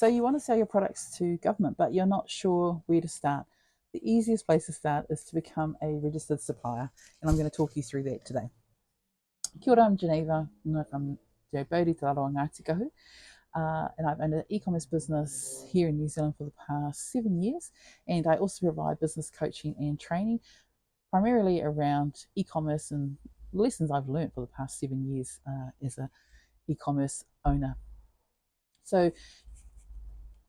So you want to sell your products to government, but you're not sure where to start. The easiest place to start is to become a registered supplier, and I'm going to talk you through that today. Kia ora, I'm Geneva, from Te Bauri Te Raroa Ngāti Kahu, and I've owned an e-commerce business here in New Zealand for the past 7 years, and I also provide business coaching and training, primarily around e-commerce and lessons I've learned for the past 7 years as an e-commerce owner. So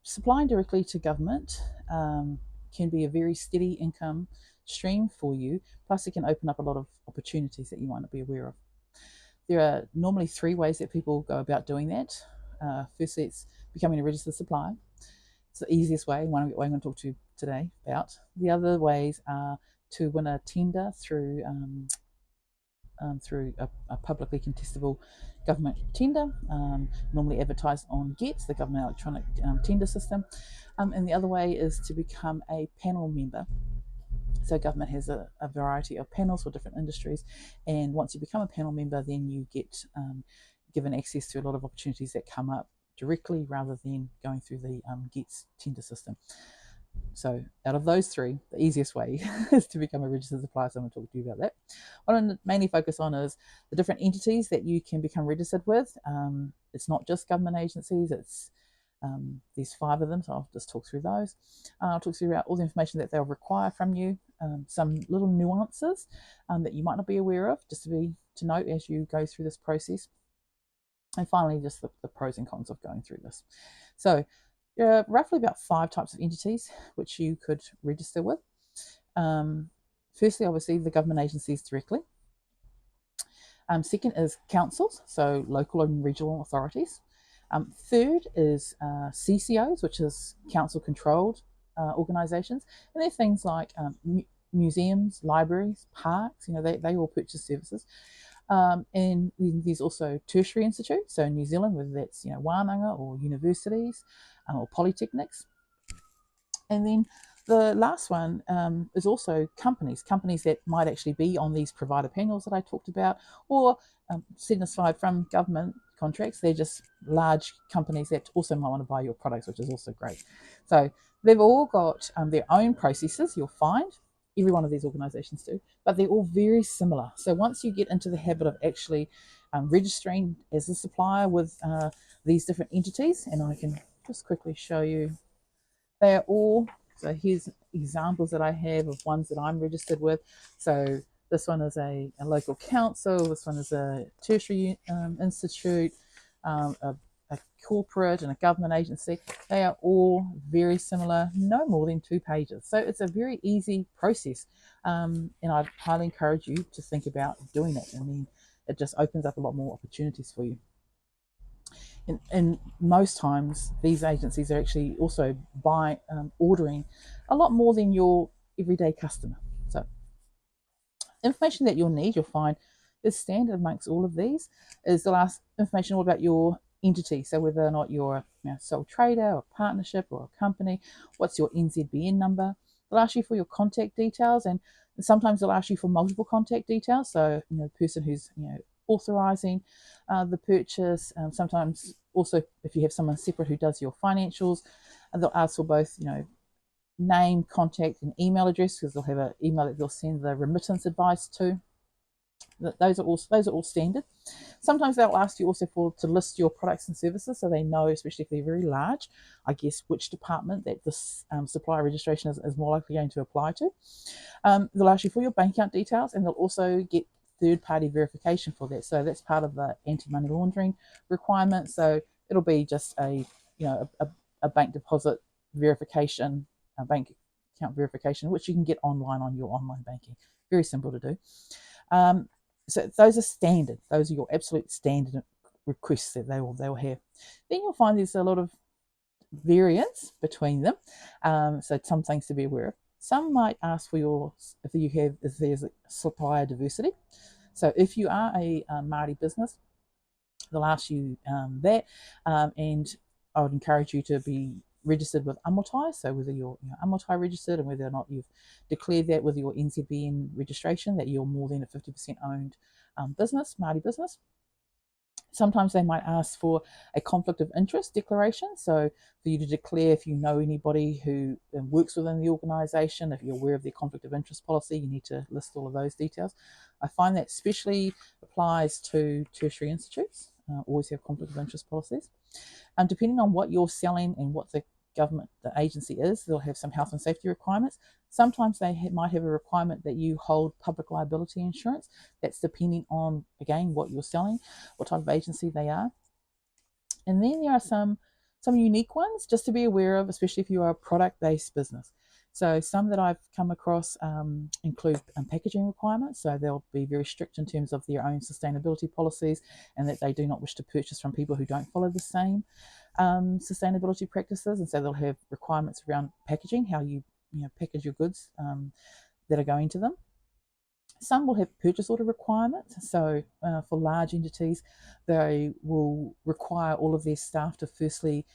supplying directly to government can be a very steady income stream for you, plus it can open up a lot of opportunities that you might not be aware of. There are normally 3 ways that people go about doing that. Firstly, it's becoming a registered supplier. It's the easiest way, one I'm going to talk to you today about. The other ways are to win a tender through a publicly contestable government tender, normally advertised on GETS, the government electronic tender system. And the other way is to become a panel member. So government has a variety of panels for different industries, and once you become a panel member, then you get given access to a lot of opportunities that come up directly rather than going through the GETS tender system. So out of those 3, the easiest way is to become a registered supplier. So I'm going to talk to you about that. What I'm mainly focus on is the different entities that you can become registered with. It's not just government agencies, it's there's 5 of them, so I'll just talk through those. I'll talk through about all the information that they'll require from you, some little nuances that you might not be aware of, just to note as you go through this process. And finally, just the pros and cons of going through this. So there are roughly about 5 types of entities which you could register with. Firstly, obviously, the government agencies directly. Second is councils, so local and regional authorities. Third is CCOs, which is council-controlled organisations, and they're things like museums, libraries, parks. They all purchase services. And there's also tertiary institutes, so in New Zealand, whether that's wānanga or universities or polytechnics. And then the last one is also companies that might actually be on these provider panels that I talked about, or setting aside from government contracts, they're just large companies that also might want to buy your products, which is also great. So they've all got their own processes, you'll find. Every one of these organisations do, but they're all very similar. So once you get into the habit of actually registering as a supplier with these different entities, and I can just quickly show you, they are all, so here's examples that I have of ones that I'm registered with. So this one is a local council, this one is a tertiary institute, a corporate and a government agency. They are all very similar, no more than 2 pages. So it's a very easy process, and I'd highly encourage you to think about doing it. I mean, it just opens up a lot more opportunities for you. And most times, these agencies are actually also ordering a lot more than your everyday customer. So information that you'll need, you'll find, is standard amongst all of these. Is the last information all about your entity, so whether or not you're a sole trader or a partnership or a company, what's your NZBN number. They'll ask you for your contact details, and sometimes they'll ask you for multiple contact details, so the person who's authorizing the purchase. Sometimes also, if you have someone separate who does your financials, they'll ask for both name, contact, and email address, because they'll have an email that they'll send the remittance advice to. Those are all standard. Sometimes they'll ask you also to list your products and services, so they know, especially if they're very large, I guess, which department that this supplier registration is more likely going to apply to. They'll ask you for your bank account details, and they'll also get third-party verification for that. So that's part of the anti-money laundering requirement. So it'll be just a bank deposit verification, a bank account verification, which you can get online on your online banking. Very simple to do. So those are standard. Those are your absolute standard requests that they will have. Then you'll find there's a lot of variance between them. So some things to be aware of. Some might ask for if there's a supplier diversity. So if you are a Māori business, they'll ask you that, and I would encourage you to be registered with Amotai, so whether you're Amotai registered and whether or not you've declared that with your NZBN registration that you're more than a 50% owned business, Māori business. Sometimes they might ask for a conflict of interest declaration. So for you to declare if you know anybody who works within the organisation, if you're aware of their conflict of interest policy, you need to list all of those details. I find that especially applies to tertiary institutes, always have conflict of interest policies. Depending on what you're selling and what the government, the agency is, they'll have some health and safety requirements. Sometimes they might have a requirement that you hold public liability insurance. That's depending on, again, what you're selling, what type of agency they are. And then there are some unique ones just to be aware of, especially if you are a product-based business. So some that I've come across include packaging requirements. So they'll be very strict in terms of their own sustainability policies, and that they do not wish to purchase from people who don't follow the same sustainability practices. And so they'll have requirements around packaging, how you package your goods that are going to them. Some will have purchase order requirements. So for large entities, they will require all of their staff to firstly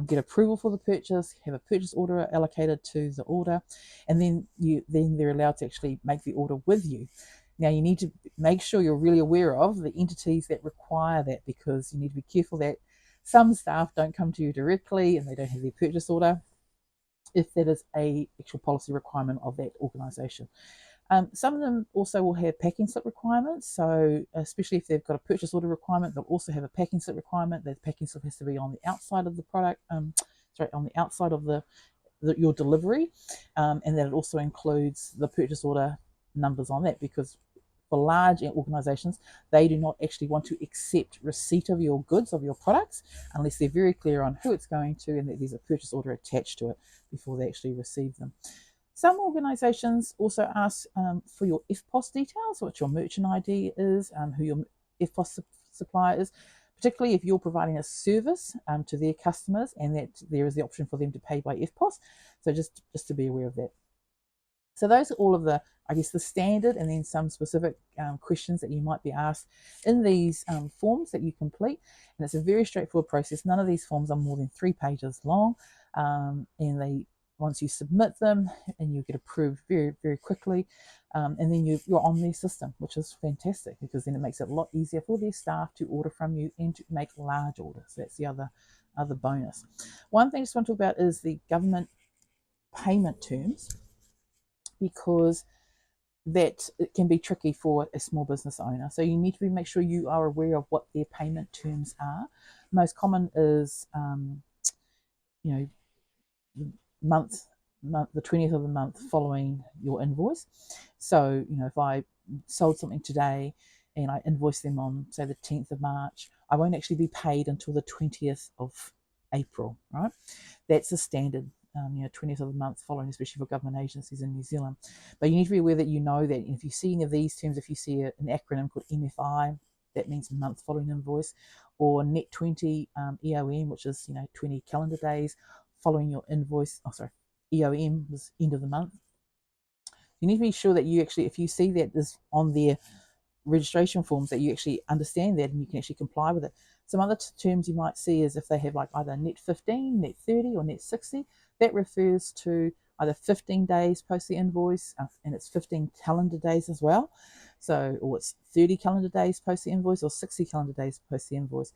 get approval for the purchase, have a purchase order allocated to the order, and then they're allowed to actually make the order with you. Now you need to make sure you're really aware of the entities that require that, because you need to be careful that some staff don't come to you directly and they don't have their purchase order, if that is a actual policy requirement of that organisation. Some of them also will have packing slip requirements. So especially if they've got a purchase order requirement, they'll also have a packing slip requirement. The packing slip has to be on the outside of the product, on the outside of your delivery, and that it also includes the purchase order numbers on that, because for large organisations, they do not actually want to accept receipt of your goods, of your products, unless they're very clear on who it's going to and that there's a purchase order attached to it before they actually receive them. Some organisations also ask for your FPOS details, what your merchant ID is, who your FPOS supplier is, particularly if you're providing a service to their customers and that there is the option for them to pay by FPOS. So just to be aware of that. So those are all of the, I guess, the standard and then some specific questions that you might be asked in these forms that you complete. And it's a very straightforward process. None of these forms are more than 3 pages long, and once you submit them, and you get approved very, very quickly, and then you're on their system, which is fantastic, because then it makes it a lot easier for their staff to order from you and to make large orders. That's the other bonus. One thing I just want to talk about is the government payment terms, because that it can be tricky for a small business owner. So you need to make sure you are aware of what their payment terms are. Most common is, the 20th of the month following your invoice. So, if I sold something today and I invoice them on, say, the 10th of March, I won't actually be paid until the 20th of April, right? That's a standard, 20th of the month following, especially for government agencies in New Zealand. But you need to be aware that that if you see any of these terms, if you see an acronym called MFI, that means month following invoice, or net 20 EOM, which is 20 calendar days following your invoice. EOM was end of the month. You need to be sure that you actually, if you see that is on their registration forms, that you actually understand that and you can actually comply with it. Some other terms you might see is if they have like either net 15, net 30, or net 60. That refers to either 15 days post the invoice, and it's 15 calendar days as well. So, or it's 30 calendar days post the invoice, or 60 calendar days post the invoice.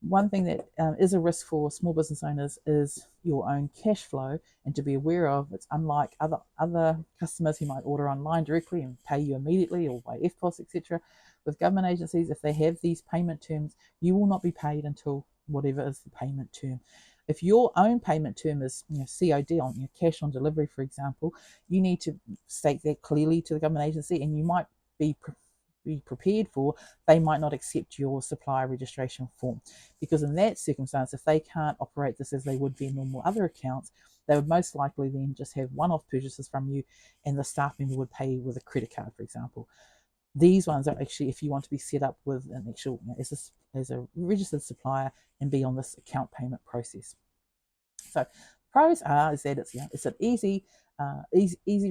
One thing that is a risk for small business owners is your own cash flow, and to be aware of. It's unlike other customers who might order online directly and pay you immediately or by FPOS, etc. With government agencies, if they have these payment terms, you will not be paid until whatever is the payment term. If your own payment term is COD, on your cash on delivery, for example, you need to state that clearly to the government agency, and you might be prepared for, they might not accept your supplier registration form, because in that circumstance, if they can't operate this as they would be in normal other accounts, they would most likely then just have one-off purchases from you, and the staff member would pay with a credit card, for example. These ones are actually, if you want to be set up with an actual as a registered supplier and be on this account payment process. So pros is that it's an easy,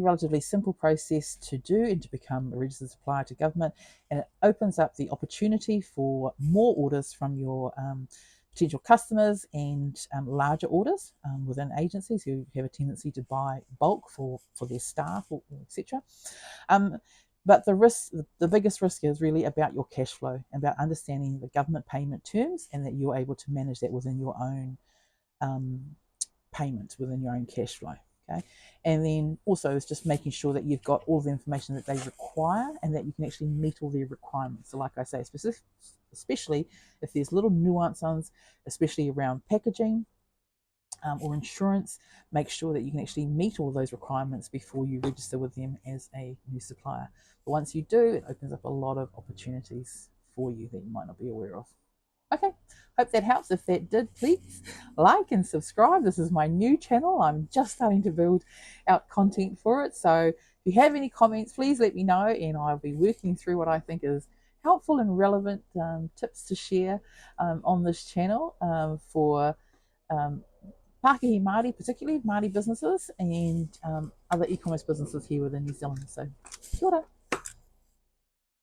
relatively simple process to do and to become a registered supplier to government, and it opens up the opportunity for more orders from your potential customers and larger orders within agencies who have a tendency to buy bulk for their staff, or etc. But the biggest risk is really about your cash flow, about understanding the government payment terms, and that you're able to manage that within your own payments, within your own cash flow. Okay, and then also is just making sure that you've got all the information that they require and that you can actually meet all their requirements. So, like I say, especially if there's little nuances, especially around packaging or insurance, make sure that you can actually meet all those requirements before you register with them as a new supplier. But once you do, it opens up a lot of opportunities for you that you might not be aware of. Okay, hope that helps. If that did, please like and subscribe. This is my new channel. I'm just starting to build out content for it. So if you have any comments, please let me know, and I'll be working through what I think is helpful and relevant tips to share on this channel for Pākehī Māori, particularly Māori businesses, and other e-commerce businesses here within New Zealand. So, kia ora.